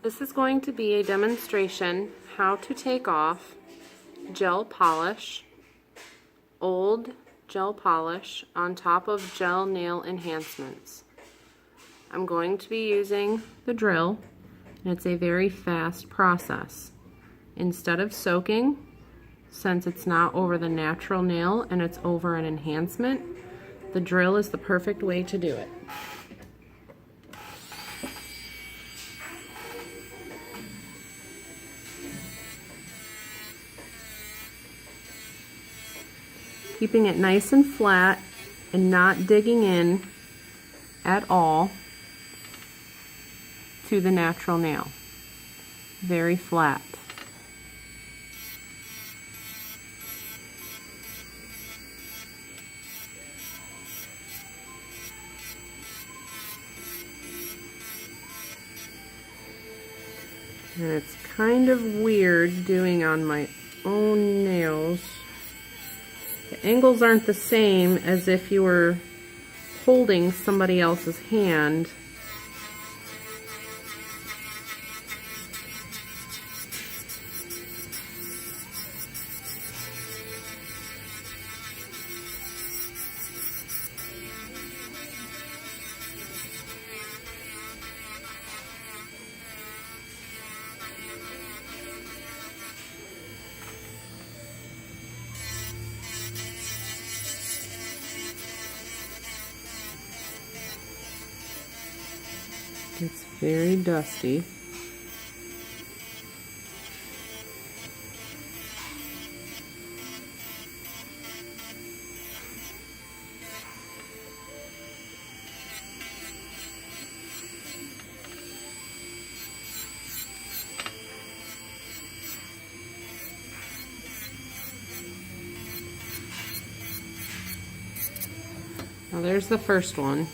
This is going to be a demonstration how to take off gel polish, old gel polish on top of gel nail enhancements. I'm going to be using the drill, and it's a very fast process. Instead of soaking, since it's not over the natural nail and it's over an enhancement, the drill is the perfect way to do it. Keeping it nice and flat and not digging in at all to the natural nail. Very flat. And it's kind of weird doing on my own nails. The angles aren't the same as if you were holding somebody else's hand. It's very dusty. Now there's the first one.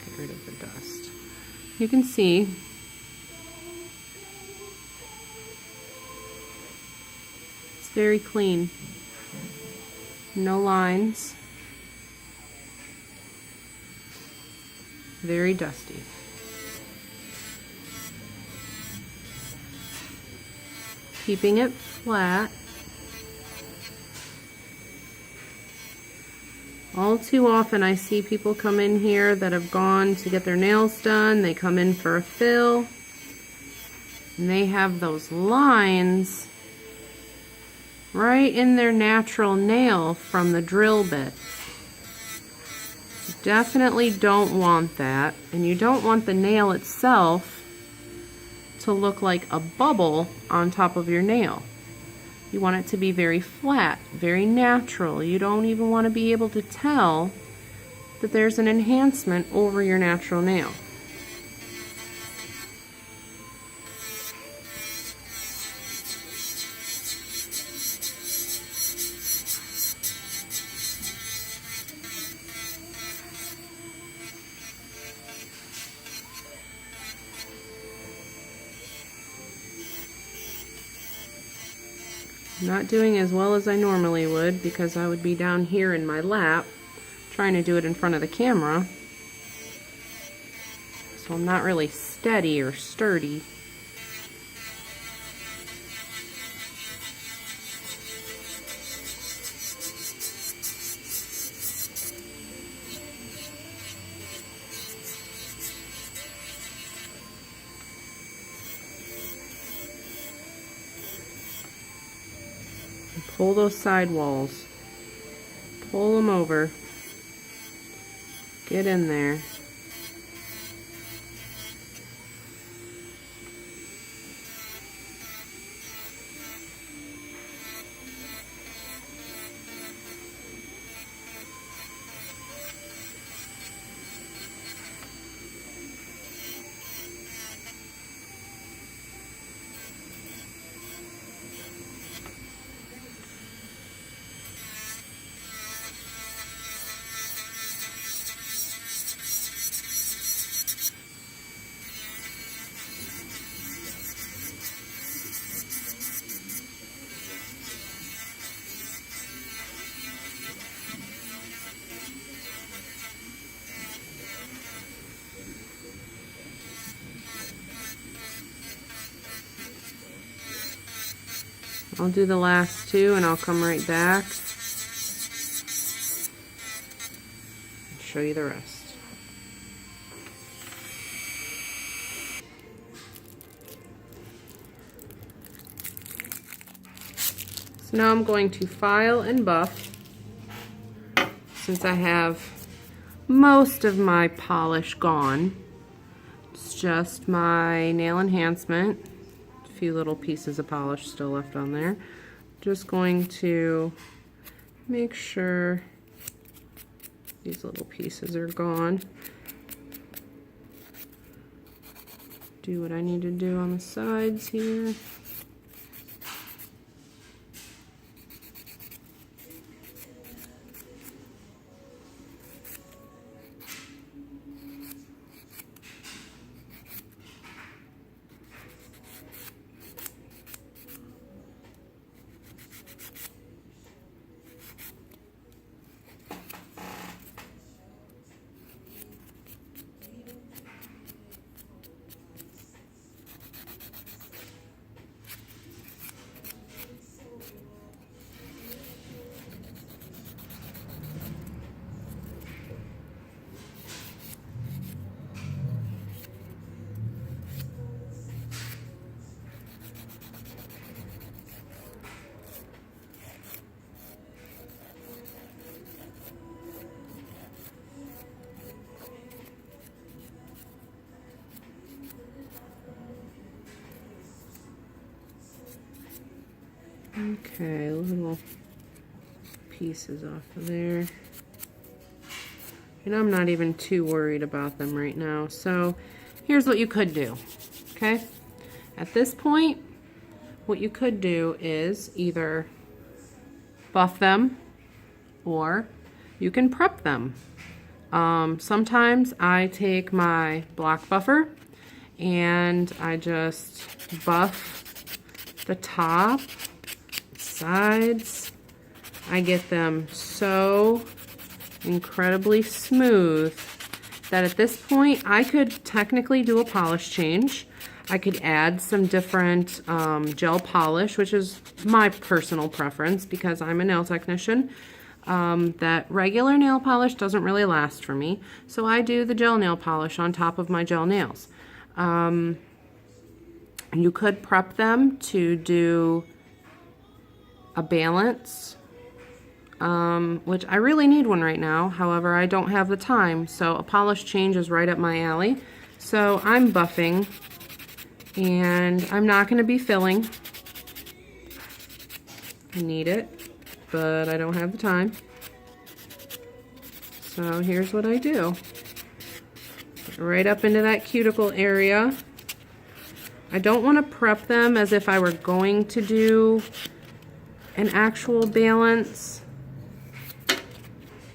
Get rid of the dust. You can see it's very clean. No lines. Very dusty. Keeping it flat. All too often I see people come in here that have gone to get their nails done. They come in for a fill, and they have those lines right in their natural nail from the drill bit. You definitely don't want that, and you don't want the nail itself to look like a bubble on top of your nail. You want it to be very flat, very natural. You don't even want to be able to tell that there's an enhancement over your natural nail. Not doing as well as I normally would because I would be down here in my lap trying to do it in front of the camera. So I'm not really steady or sturdy. Pull those side walls. Pull them over. Get in there. I'll do the last two and I'll come right back and show you the rest. So now I'm going to file and buff, since I have most of my polish gone. It's just my nail enhancement, a few little pieces of polish still left on there. Just going to make sure these little pieces are gone. Do what I need to do on the sides here. Okay, little pieces off of there. And I'm not even too worried about them right now. So here's what you could do, okay? At this point, what you could do is either buff them or you can prep them. Sometimes I take my block buffer and I just buff the top, sides. I get them so incredibly smooth that at this point I could technically do a polish change. I could add some different gel polish, which is my personal preference because I'm a nail technician. That regular nail polish doesn't really last for me, so I do the gel nail polish on top of my gel nails. You could prep them to do a balance, which I really need one right now. However, I don't have the time, so a polish change is right up my alley. So I'm buffing, and I'm not going to be filling. I need it, but I don't have the time. So here's what I do. Right up into that cuticle area. I don't want to prep them as if I were going to do an actual balance,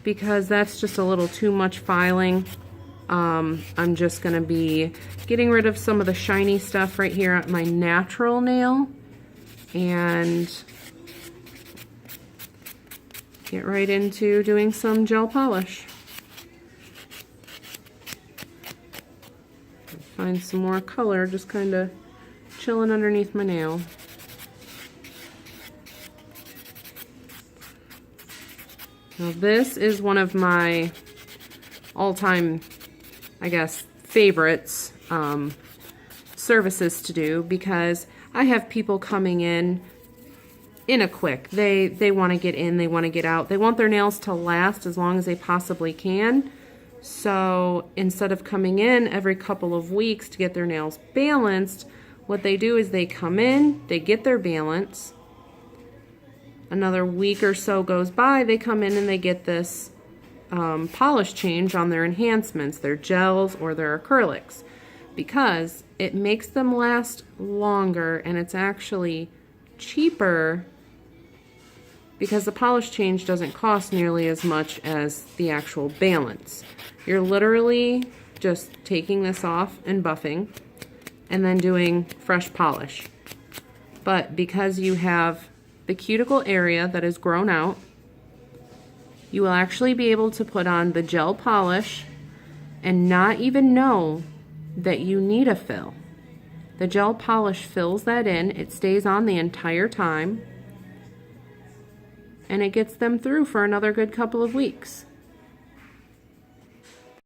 because that's just a little too much filing. I'm just going to be getting rid of some of the shiny stuff right here at my natural nail and get right into doing some gel polish. Find some more color just kind of chilling underneath my nail. Now this is one of my all-time, I guess, favorites services to do, because I have people coming in a quick. They want to get in, they want to get out. They want their nails to last as long as they possibly can. So instead of coming in every couple of weeks to get their nails balanced, what they do is they come in, they get their balance. Another week or so goes by, they come in and they get this polish change on their enhancements, their gels or their acrylics, because it makes them last longer and it's actually cheaper, because the polish change doesn't cost nearly as much as the actual balance. You're literally just taking this off and buffing and then doing fresh polish. But because you have the cuticle area that is grown out, you will actually be able to put on the gel polish and not even know that you need a fill. The gel polish fills that in, it stays on the entire time, and it gets them through for another good couple of weeks.